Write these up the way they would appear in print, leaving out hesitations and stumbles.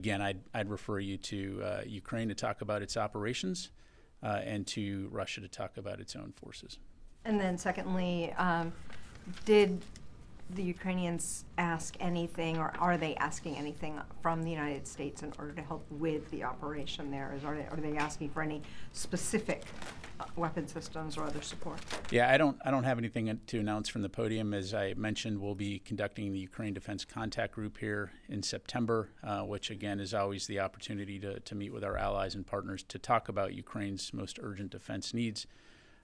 Again, I'd refer you to Ukraine to talk about its operations and to Russia to talk about its own forces. And then secondly, did the Ukrainians ask anything, or are they asking anything from the United States in order to help with the operation there? Are they asking for any specific weapon systems or other support? Yeah, I don't have anything to announce from the podium. As I mentioned, we'll be conducting the Ukraine Defense Contact Group here in September, which again is always the opportunity to meet with our allies and partners to talk about Ukraine's most urgent defense needs.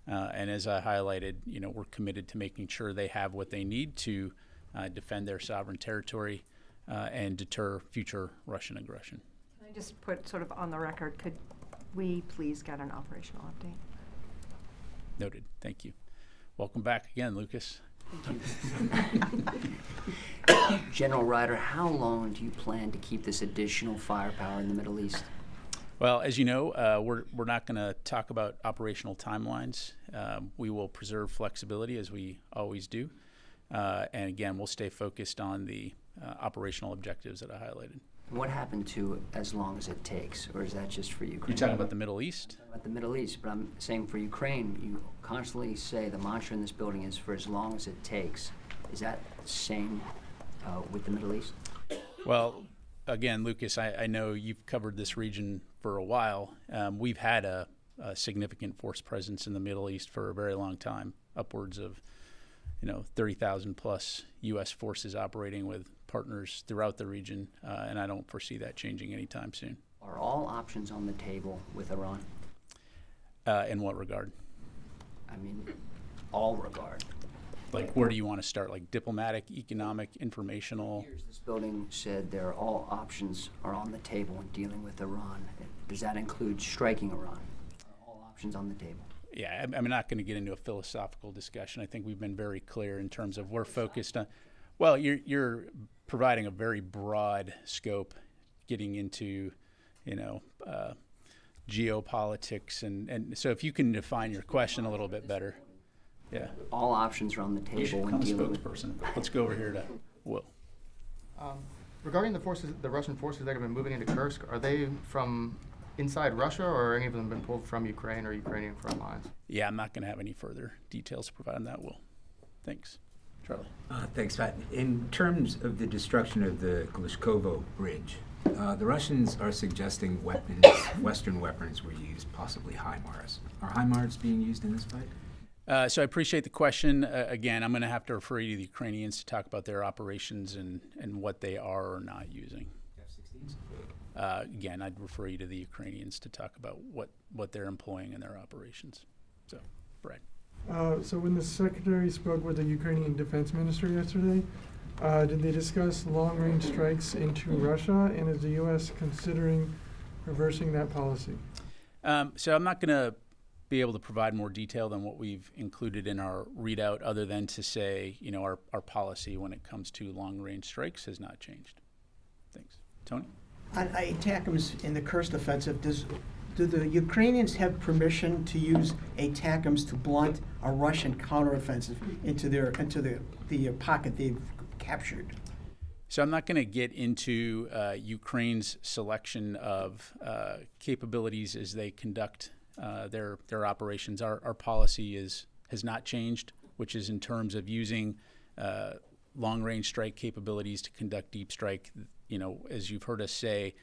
And as I highlighted, we're committed to making sure they have what they need to defend their sovereign territory and deter future Russian aggression. Can I just put sort of on the record, could we please get an operational update? Noted. Thank you. Welcome back again, Lucas. General Ryder, how long do you plan to keep this additional firepower in the Middle East? Well, as you know, we're not going to talk about operational timelines. We will preserve flexibility as we always do. And again, we'll stay focused on the operational objectives that I highlighted. What happened to as long as it takes, or is that just for Ukraine? You're talking about the Middle East? I'm talking about the Middle East, but I'm saying for Ukraine, you constantly say the mantra in this building is for as long as it takes. Is that the same with the Middle East? Well, again, Lucas, I know you've covered this region for a while. We've had a significant force presence in the Middle East for a very long time, upwards of 30,000 plus U.S. forces operating with partners throughout the region, and I don't foresee that changing anytime soon. Are all options on the table with Iran? In what regard? I mean, all regard. Like, where do you want to start? Like diplomatic, economic, informational? This building said all options are on the table in dealing with Iran. Does that include striking Iran? Are all options on the table? Yeah, I'm not going to get into a philosophical discussion. I think we've been very clear in terms of we're focused on. Well, you're providing a very broad scope, getting into, geopolitics, and so if you can define your question a little bit better. Yeah. All options are on the table when dealing with. Let's go over here to Will. Regarding the Russian forces that have been moving into Kursk, are they from inside Russia, or are any of them been pulled from Ukraine or Ukrainian front lines? Yeah, I'm not going to have any further details to provide on that, Will. Thanks. Charlie. Thanks, Pat. In terms of the destruction of the Glishkovo Bridge, the Russians are suggesting Western weapons were used, possibly HIMARS. Are HIMARS being used in this fight? So I appreciate the question. Again, I'm going to have to refer you to the Ukrainians to talk about their operations and what they are or not using. F-16s? Again, I'd refer you to the Ukrainians to talk about what they're employing in their operations. So, Brad. So when the Secretary spoke with the Ukrainian Defense Minister yesterday, did they discuss long-range strikes into Russia, and is the U.S. considering reversing that policy? So I'm not going to be able to provide more detail than what we've included in our readout, other than to say, our policy when it comes to long-range strikes has not changed. Thanks. Tony? On ATACMS in the Kursk offensive, do the Ukrainians have permission to use ATACMS to blunt a Russian counteroffensive into the pocket they've captured? So I'm not going to get into Ukraine's selection of capabilities as they conduct their operations. Our policy has not changed, which is in terms of using long-range strike capabilities to conduct deep strike. As you've heard us say,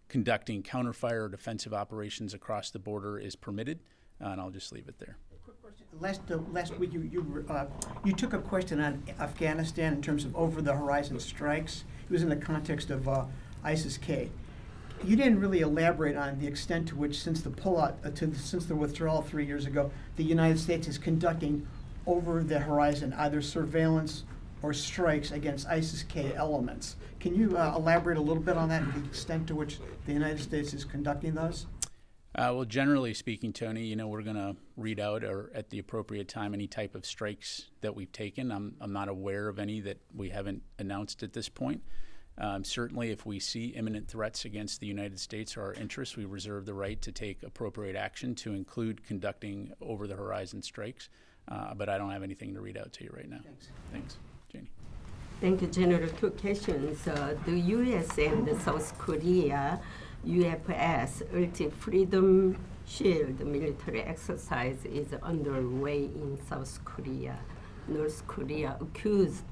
conducting counterfire or defensive operations across the border is permitted, and I'll just leave it there. Quick question. Last week you took a question on Afghanistan in terms of over-the-horizon strikes. It was in the context of ISIS-K. You didn't really elaborate on the extent to which, since the pullout, since the withdrawal 3 years ago, the United States is conducting over-the-horizon either surveillance or strikes against ISIS-K elements. Can you elaborate a little bit on that and the extent to which the United States is conducting those? Well, generally speaking, Tony, we're going to read out or at the appropriate time any type of strikes that we've taken. I'm not aware of any that we haven't announced at this point. Certainly, if we see imminent threats against the United States or our interests, we reserve the right to take appropriate action to include conducting over-the-horizon strikes. But I don't have anything to read out to you right now. Thanks. Thanks. Janie. Thank you, General. Two questions. The U.S. and South Korea UFS, Ultimate Freedom Shield military exercise is underway in South Korea. North Korea accused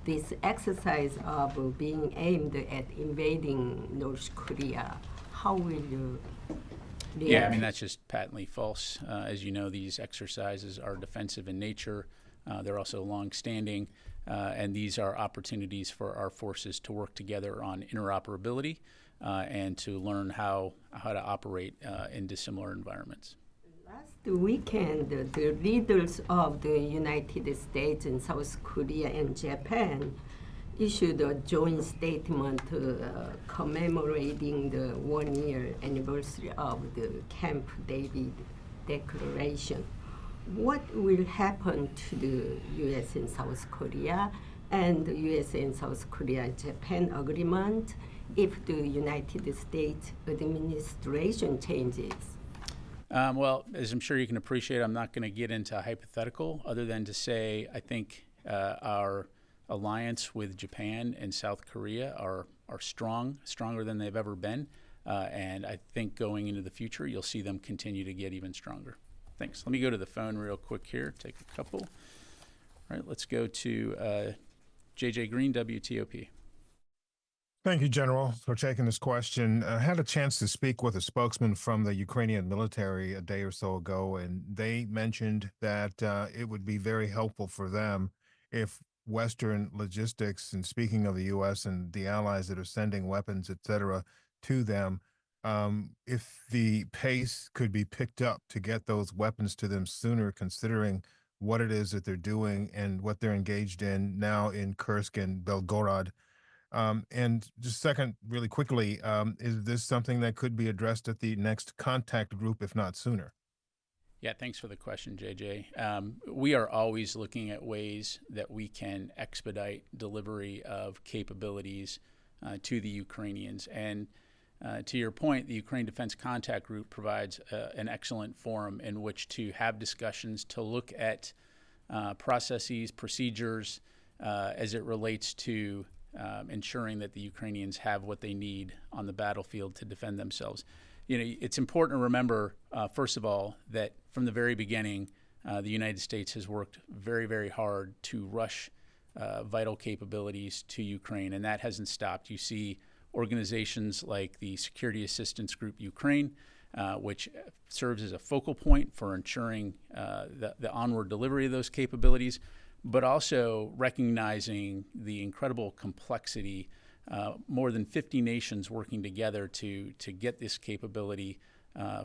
this exercise of being aimed at invading North Korea. How will you react? Yeah, I mean, that's just patently false. As you know, these exercises are defensive in nature. They're also long-standing, and these are opportunities for our forces to work together on interoperability and to learn how to operate in dissimilar environments. Last weekend, the leaders of the United States and South Korea and Japan issued a joint statement commemorating the one-year anniversary of the Camp David Declaration. What will happen to the U.S. and South Korea and the U.S. and South Korea Japan agreement if the United States administration changes? Well, as I'm sure you can appreciate, I'm not going to get into a hypothetical other than to say I think our alliance with Japan and South Korea are stronger than they've ever been. And I think going into the future, you'll see them continue to get even stronger. Thanks. Let me go to the phone real quick here, take a couple. All right, let's go to J.J. Green, WTOP. Thank you, General, for taking this question. I had a chance to speak with a spokesman from the Ukrainian military a day or so ago, and they mentioned that it would be very helpful for them if Western logistics, and speaking of the U.S. and the allies that are sending weapons, et cetera, to them, if the pace could be picked up to get those weapons to them sooner, considering what it is that they're doing and what they're engaged in now in Kursk and Belgorod. And just second, really quickly, is this something that could be addressed at the next contact group, if not sooner? Yeah, thanks for the question, JJ. We are always looking at ways that we can expedite delivery of capabilities to the Ukrainians. And to your point, the Ukraine Defense Contact Group provides an excellent forum in which to have discussions to look at processes, procedures as it relates to ensuring that the Ukrainians have what they need on the battlefield to defend themselves. You know, it's important to remember, first of all, that from the very beginning, the United States has worked very, very hard to rush vital capabilities to Ukraine, and that hasn't stopped. You see organizations like the Security Assistance Group Ukraine, which serves as a focal point for ensuring the onward delivery of those capabilities, but also recognizing the incredible complexity, more than 50 nations working together to get this capability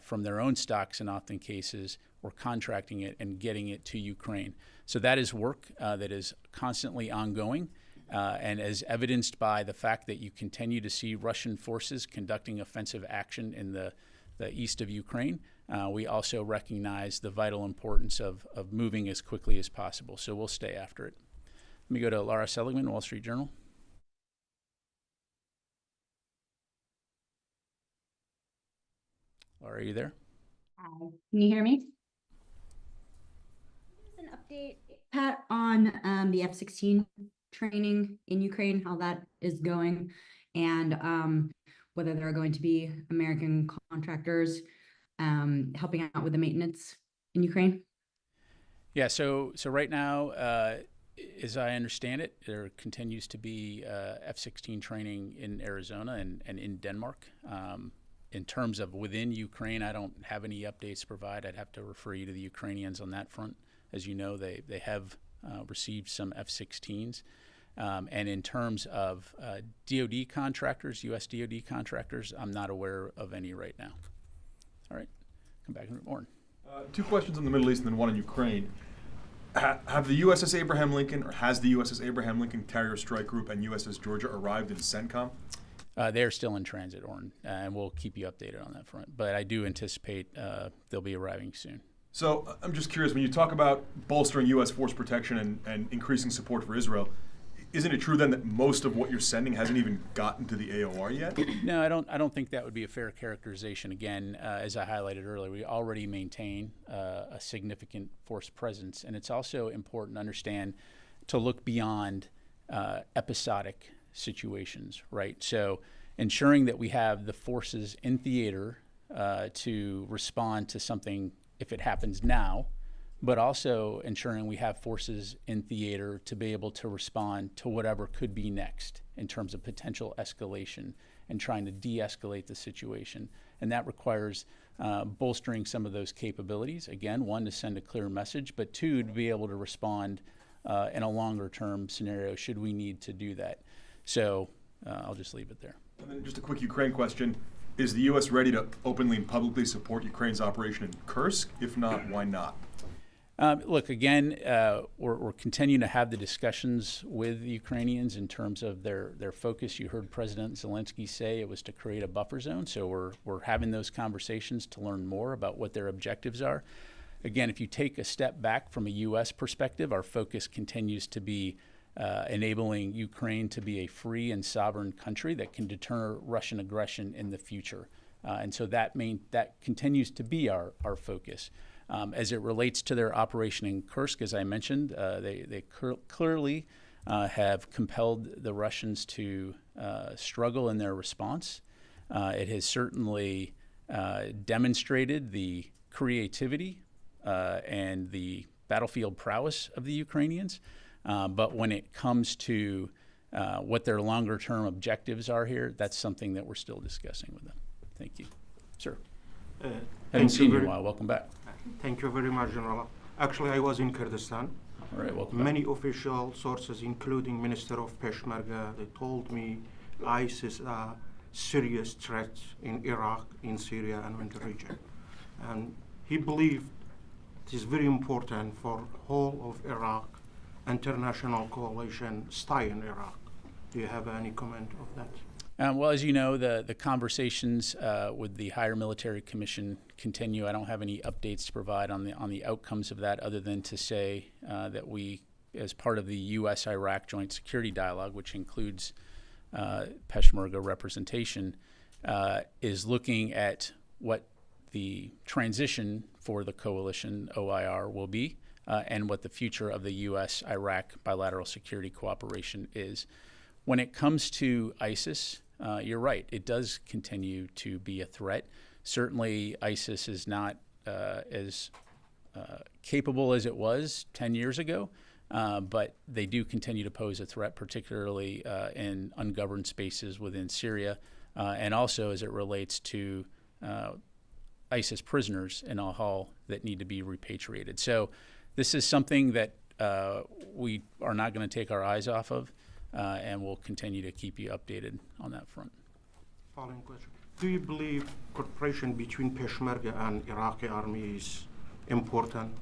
from their own stocks in often cases, or contracting it and getting it to Ukraine. So that is work that is constantly ongoing, and as evidenced by the fact that you continue to see Russian forces conducting offensive action in the east of Ukraine. We also recognize the vital importance of moving as quickly as possible. So we'll stay after it. Let me go to Laura Seligman, Wall Street Journal. Laura, are you there? Hi. Can you hear me? An update, Pat, on the F-16 training in Ukraine, how that is going, and whether there are going to be American contractors helping out with the maintenance in Ukraine? Yeah, so right now, as I understand it, there continues to be F-16 training in Arizona and in Denmark. In terms of within Ukraine, I don't have any updates to provide. I'd have to refer you to the Ukrainians on that front. As you know, they have received some F-16s. And in terms of DoD contractors, U.S. DoD contractors, I'm not aware of any right now. All right, come back in Warren. Two questions on the Middle East and then one on Ukraine. Have the USS Abraham Lincoln, or has the USS Abraham Lincoln Carrier Strike Group and USS Georgia arrived in CENTCOM? They're still in transit, Orrin, and we'll keep you updated on that front. But I do anticipate they'll be arriving soon. So I'm just curious, when you talk about bolstering U.S. force protection and increasing support for Israel, isn't it true then that most of what you're sending hasn't even gotten to the AOR yet? No, I don't think that would be a fair characterization. Again, as I highlighted earlier, we already maintain a significant force presence, and it's also important to understand to look beyond episodic situations, right? So ensuring that we have the forces in theater to respond to something if it happens now, but also ensuring we have forces in theater to be able to respond to whatever could be next in terms of potential escalation and trying to de-escalate the situation. And that requires bolstering some of those capabilities. Again, one, to send a clear message, but two, to be able to respond in a longer term scenario should we need to do that. So I'll just leave it there. And then just a quick Ukraine question. Is the U.S. ready to openly and publicly support Ukraine's operation in Kursk? If not, why not? Look, again, we're continuing to have the discussions with the Ukrainians in terms of their focus. You heard President Zelensky say it was to create a buffer zone. So we're having those conversations to learn more about what their objectives are. Again, if you take a step back from a U.S. perspective, our focus continues to be enabling Ukraine to be a free and sovereign country that can deter Russian aggression in the future. And so that continues to be our focus. As it relates to their operation in Kursk, as I mentioned, they clearly have compelled the Russians to struggle in their response. It has certainly demonstrated the creativity and the battlefield prowess of the Ukrainians. But when it comes to what their longer term objectives are here, that's something that we're still discussing with them. Thank you. Sir. Haven't seen you in a while. Welcome back. Thank you very much, General. Actually, I was in Kurdistan. All right, welcome Many back. official sources, including Minister of Peshmerga, they told me ISIS are serious threat in Iraq, in Syria, and in the region. And he believed it is very important for whole of Iraq, international coalition stay in Iraq. Do you have any comment of that? Well, as you know, the conversations with the Higher Military Commission continue. I don't have any updates to provide on the outcomes of that, other than to say that we, as part of the U.S.-Iraq Joint Security Dialogue, which includes Peshmerga representation, is looking at what the transition for the coalition OIR will be, and what the future of the U.S.-Iraq bilateral security cooperation is. When it comes to ISIS, you're right, it does continue to be a threat. Certainly, ISIS is not as capable as it was 10 years ago, but they do continue to pose a threat, particularly in ungoverned spaces within Syria, and also as it relates to ISIS prisoners in Al-Hol that need to be repatriated. So this is something that we are not going to take our eyes off of. And we'll continue to keep you updated on that front. Following question. Do you believe cooperation between Peshmerga and Iraqi army is important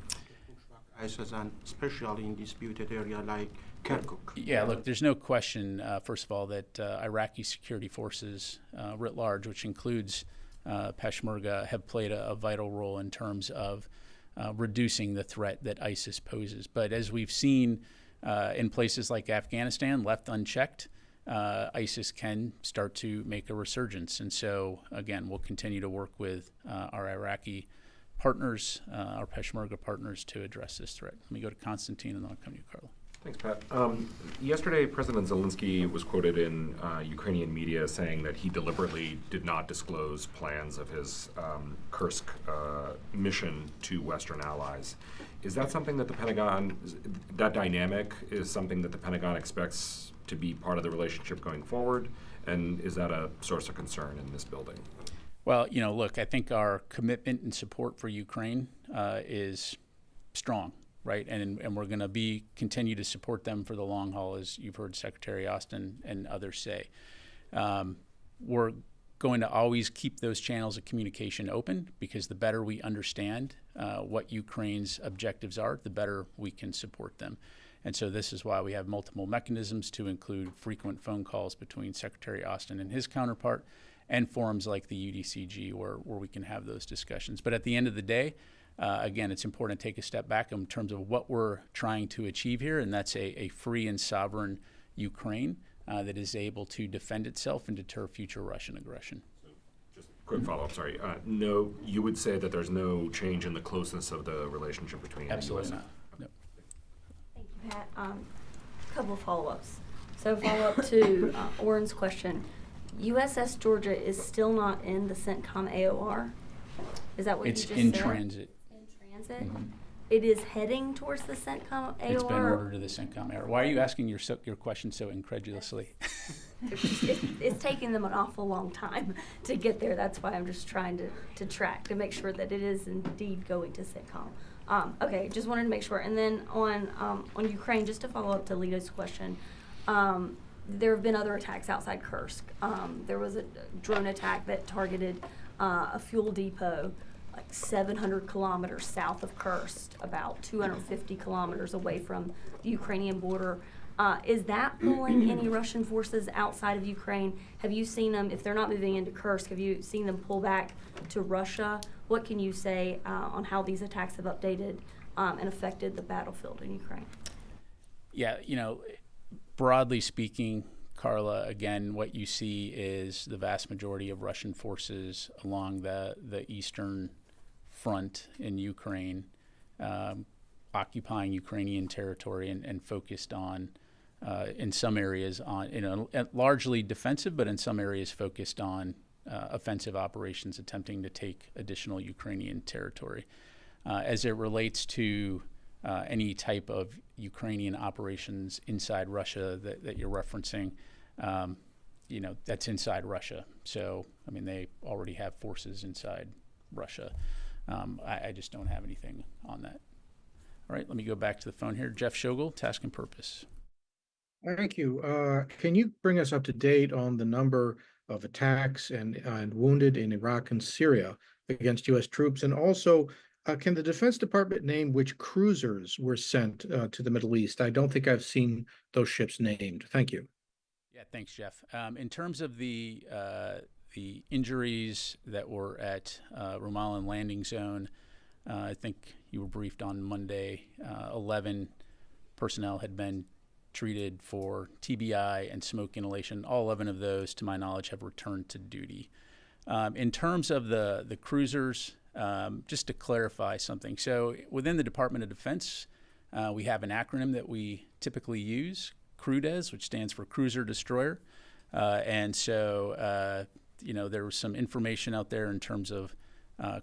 to push back ISIS, and especially in disputed area like Kirkuk? Yeah, look, there's no question, first of all, that Iraqi security forces writ large, which includes Peshmerga, have played a vital role in terms of reducing the threat that ISIS poses. But as we've seen in places like Afghanistan, left unchecked, ISIS can start to make a resurgence. And so, again, we'll continue to work with our Iraqi partners, our Peshmerga partners, to address this threat. Let me go to Constantine, and then I'll come to you, Carla. Thanks, Pat. Yesterday, President Zelensky was quoted in Ukrainian media saying that he deliberately did not disclose plans of his Kursk mission to Western allies. Is that something that the Pentagon, that dynamic is something that the Pentagon expects to be part of the relationship going forward? And is that a source of concern in this building? Well, you know, look, I think our commitment and support for Ukraine is strong, right? And we're going to continue to support them for the long haul, as you've heard Secretary Austin and others say. We're going to always keep those channels of communication open, because the better we understand what Ukraine's objectives are, the better we can support them. And so this is why we have multiple mechanisms, to include frequent phone calls between Secretary Austin and his counterpart, and forums like the UDCG where we can have those discussions. But at the end of the day, again, it's important to take a step back in terms of what we're trying to achieve here, and that's a free and sovereign Ukraine that is able to defend itself and deter future Russian aggression. Just a quick follow-up, sorry. No, you would say that there's no change in the closeness of the relationship between Absolutely the U.S. not. No. Thank you, Pat. Couple of follow-ups. So follow-up to Orrin's question. USS Georgia is still not in the CENTCOM AOR? Is that what you just said? It's in transit. In transit? Mhm. It is heading towards the CENTCOM AOR? It's been ordered to the CENTCOM AOR. Why are you asking your question so incredulously? It's taking them an awful long time to get there. That's why I'm just trying to track to make sure that it is indeed going to CENTCOM. Okay, just wanted to make sure. And then on Ukraine, just to follow up to Lito's question, there have been other attacks outside Kursk. There was a drone attack that targeted a fuel depot like 700 kilometers south of Kursk, about 250 kilometers away from the Ukrainian border. Is that pulling any Russian forces outside of Ukraine? Have you seen them, if they're not moving into Kursk, have you seen them pull back to Russia? What can you say on how these attacks have updated and affected the battlefield in Ukraine? Yeah, broadly speaking, Carla, again, what you see is the vast majority of Russian forces along the eastern front in Ukraine, occupying Ukrainian territory and focused on, in some areas, on largely defensive, but in some areas focused on offensive operations, attempting to take additional Ukrainian territory. As it relates to any type of Ukrainian operations inside Russia that you're referencing, that's inside Russia. So, I mean, they already have forces inside Russia. I just don't have anything on that. All right, let me go back to the phone here. Jeff Shogel, Task and Purpose. Thank you. Can you bring us up to date on the number of attacks and wounded in Iraq and Syria against U.S. troops? And also, can the Defense Department name which cruisers were sent to the Middle East? I don't think I've seen those ships named. Thank you. Yeah, thanks, Jeff. In terms of the injuries that were at Ramallah and Landing Zone, I think you were briefed on Monday. 11 personnel had been treated for TBI and smoke inhalation. All 11 of those, to my knowledge, have returned to duty. In terms of the cruisers, just to clarify something. So within the Department of Defense, we have an acronym that we typically use, CRUDES, which stands for Cruiser Destroyer. And so, there was some information out there in terms of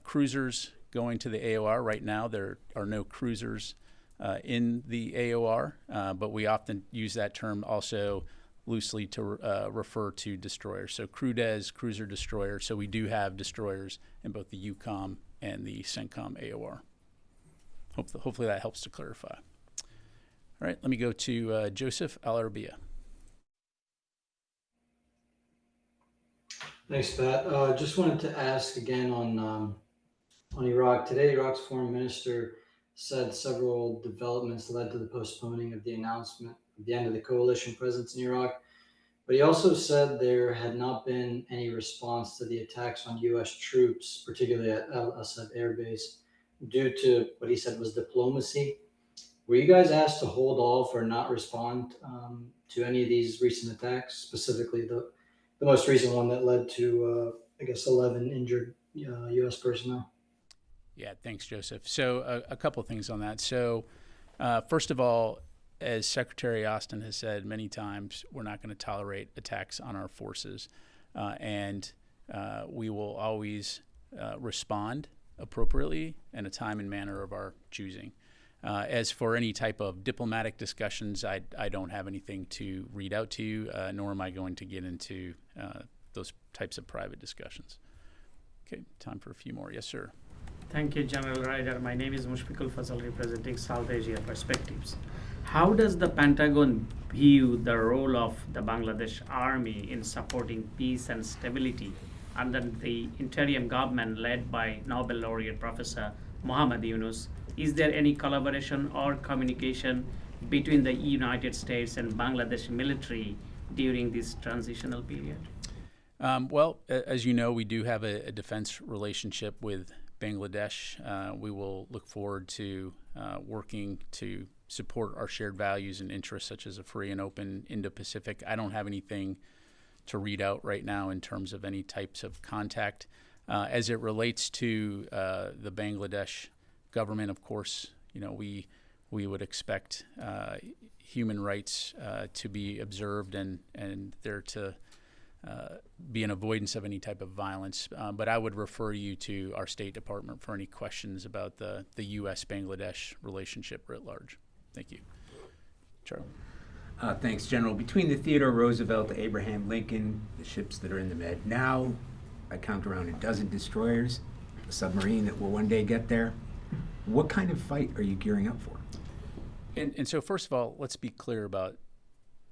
cruisers going to the AOR. Right now, there are no cruisers in the AOR, but we often use that term also loosely to refer to destroyers. So CRUDES, Cruiser Destroyer. So we do have destroyers in both the UCOM and the CENTCOM AOR. Hopefully that helps to clarify. All right, let me go to Joseph Alarabia. Thanks, Pat. Just wanted to ask again on Iraq. Today, Iraq's foreign minister said several developments led to the postponing of the announcement of the end of the coalition presence in Iraq. But he also said there had not been any response to the attacks on U.S. troops, particularly at Al Asad Air Base, due to what he said was diplomacy. Were you guys asked to hold off or not respond to any of these recent attacks, specifically the most recent one that led to, 11 injured U.S. personnel? Yeah, thanks, Joseph. So a couple of things on that. So first of all, as Secretary Austin has said many times, we're not going to tolerate attacks on our forces. And we will always respond appropriately in a time and manner of our choosing. As for any type of diplomatic discussions, I don't have anything to read out to you, nor am I going to get into those types of private discussions. Okay, time for a few more. Yes, sir. Thank you, General Ryder. My name is Mushfiqul Fazal, representing South Asia Perspectives. How does the Pentagon view the role of the Bangladesh Army in supporting peace and stability under the interim government led by Nobel laureate Professor Muhammad Yunus? Is there any collaboration or communication between the United States and Bangladesh military during this transitional period? Well, as you know, we do have a defense relationship with Bangladesh. We will look forward to working to support our shared values and interests, such as a free and open Indo-Pacific. I don't have anything to read out right now in terms of any types of contact. As it relates to the Bangladesh government, of course, we would expect human rights to be observed and there to be an avoidance of any type of violence. But I would refer you to our State Department for any questions about the U.S.-Bangladesh relationship writ large. Thank you. Charlie. Thanks, General. Between the Theodore Roosevelt, the Abraham Lincoln, the ships that are in the Med now, I count around a dozen destroyers, a submarine that will one day get there. What kind of fight are you gearing up for? And so first of all, let's be clear about,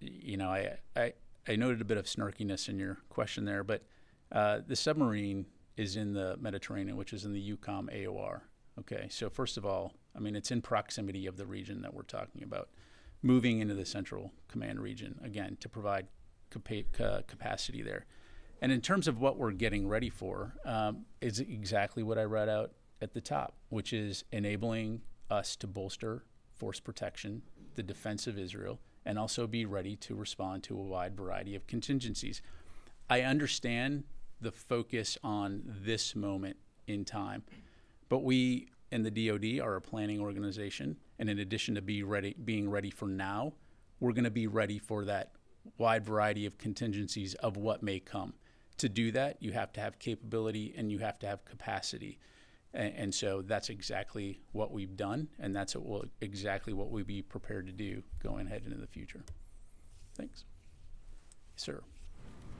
I noted a bit of snarkiness in your question there, but the submarine is in the Mediterranean, which is in the EUCOM AOR. Okay, so first of all, I mean, it's in proximity of the region that we're talking about, moving into the Central Command region, again, to provide capacity there. And in terms of what we're getting ready for, is exactly what I read out at the top, which is enabling us to bolster force protection, the defense of Israel, and also be ready to respond to a wide variety of contingencies. I understand the focus on this moment in time, but we in the DoD are a planning organization, and in addition to being ready for now, we're going to be ready for that wide variety of contingencies of what may come. To do that, you have to have capability and you have to have capacity. And so that's exactly what we've done, and that's exactly what we'll be prepared to do going ahead into the future. Thanks. Yes, sir.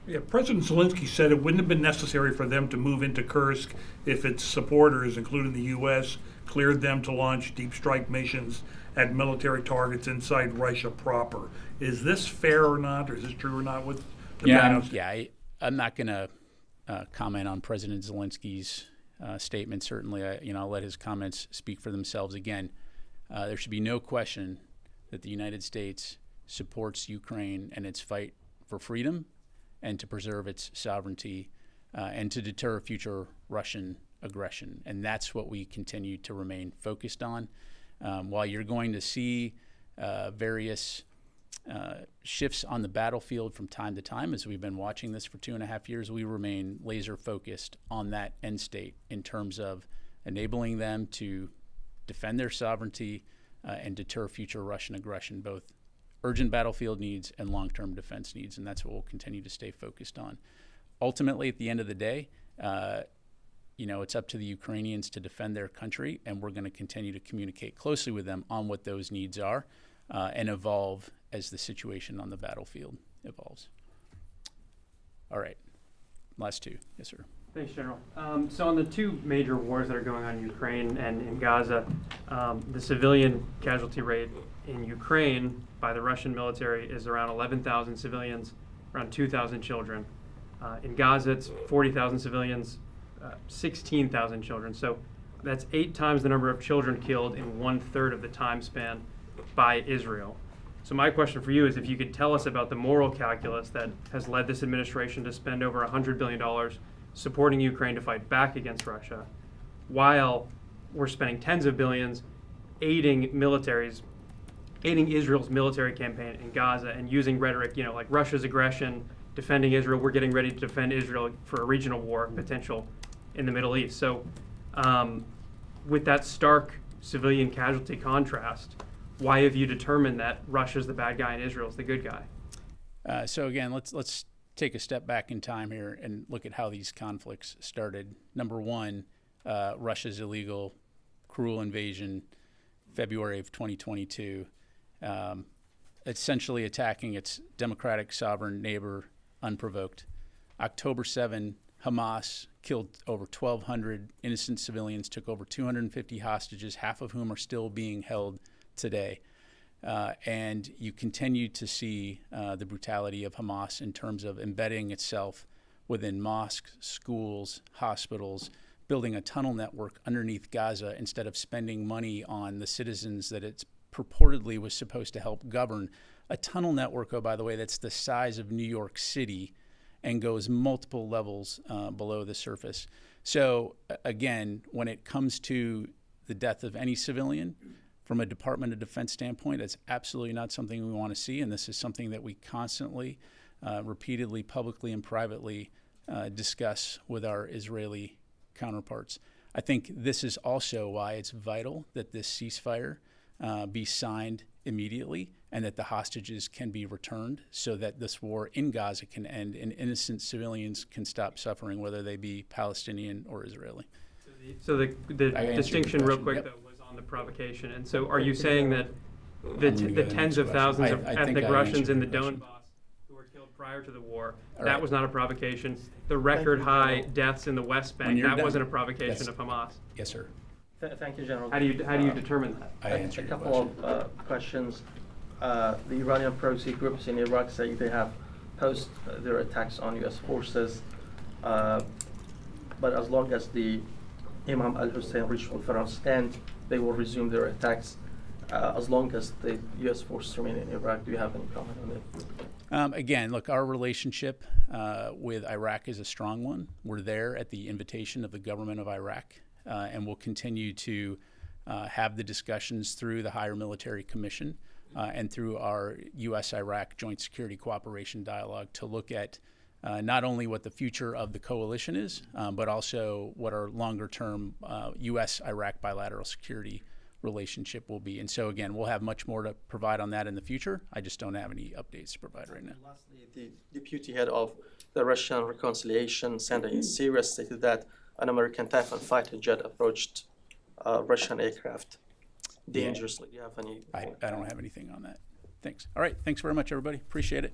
Yeah, President Zelensky said it wouldn't have been necessary for them to move into Kursk if its supporters, including the U.S., cleared them to launch deep strike missions at military targets inside Russia proper. Is this fair or not, or is this true or not with the I'm not going to comment on President Zelensky's statement. Certainly, I'll let his comments speak for themselves. Again, there should be no question that the United States supports Ukraine and its fight for freedom and to preserve its sovereignty and to deter future Russian aggression. And that's what we continue to remain focused on. While you're going to see various shifts on the battlefield from time to time, as we've been watching this for 2.5 years, we remain laser focused on that end state in terms of enabling them to defend their sovereignty and deter future Russian aggression, both urgent battlefield needs and long-term defense needs, and that's what we'll continue to stay focused on. Ultimately, at the end of the day, it's up to the Ukrainians to defend their country, and we're going to continue to communicate closely with them on what those needs are and evolve as the situation on the battlefield evolves. All right, last two. Yes, sir. Thanks, General. So on the two major wars that are going on in Ukraine and in Gaza, the civilian casualty rate in Ukraine by the Russian military is around 11,000 civilians, around 2,000 children. In Gaza, it's 40,000 civilians, 16,000 children. So that's 8 times the number of children killed in 1/3 of the time span by Israel. So my question for you is if you could tell us about the moral calculus that has led this administration to spend over $100 billion supporting Ukraine to fight back against Russia, while we're spending tens of billions aiding Israel's military campaign in Gaza and using rhetoric, like Russia's aggression, defending Israel, we're getting ready to defend Israel for a regional war potential in the Middle East. So with that stark civilian casualty contrast, why have you determined that Russia's the bad guy and Israel's the good guy? So again, let's take a step back in time here and look at how these conflicts started. Number one, Russia's illegal, cruel invasion, February of 2022, essentially attacking its democratic sovereign neighbor unprovoked. October 7, Hamas killed over 1,200 innocent civilians, took over 250 hostages, half of whom are still being held today. And you continue to see the brutality of Hamas in terms of embedding itself within mosques, schools, hospitals, building a tunnel network underneath Gaza instead of spending money on the citizens that it purportedly was supposed to help govern. A tunnel network, oh, by the way, that's the size of New York City and goes multiple levels below the surface. So again, when it comes to the death of any civilian, from a Department of Defense standpoint, it's absolutely not something we want to see, and this is something that we constantly, repeatedly, publicly and privately discuss with our Israeli counterparts. I think this is also why it's vital that this ceasefire be signed immediately and that the hostages can be returned so that this war in Gaza can end and innocent civilians can stop suffering, whether they be Palestinian or Israeli. So the I answered your distinction real question. quick Yep. though was on the provocation. And so are you saying that the tens of question. thousands of I think ethnic I Russians answered in the your question. Donbass who were killed prior to the war, All that right. was not a provocation? The record high deaths in the West When Bank, you're that done. wasn't a provocation Yes. of Hamas? Yes, sir. Thank you, General. How do you determine that? I answered A your couple question. of questions. The Iranian proxy groups in Iraq say they have posted their attacks on U.S. forces, but as long as the Imam al-Hussein ritual ferals end, they will resume their attacks. As long as the U.S. forces remain in Iraq, do you have any comment on it? Again, look, our relationship with Iraq is a strong one. We're there at the invitation of the government of Iraq, and we'll continue to have the discussions through the Higher Military Commission and through our U.S.-Iraq Joint Security Cooperation Dialogue to look at not only what the future of the coalition is, but also what our longer-term U.S.-Iraq bilateral security relationship will be. And so, again, we'll have much more to provide on that in the future. I just don't have any updates to provide right now. Lastly, the deputy head of the Russian Reconciliation Center in Syria stated that an American Typhoon fighter jet approached Russian aircraft dangerously. Do you have any? I don't have anything on that. Thanks. All right. Thanks very much, everybody. Appreciate it.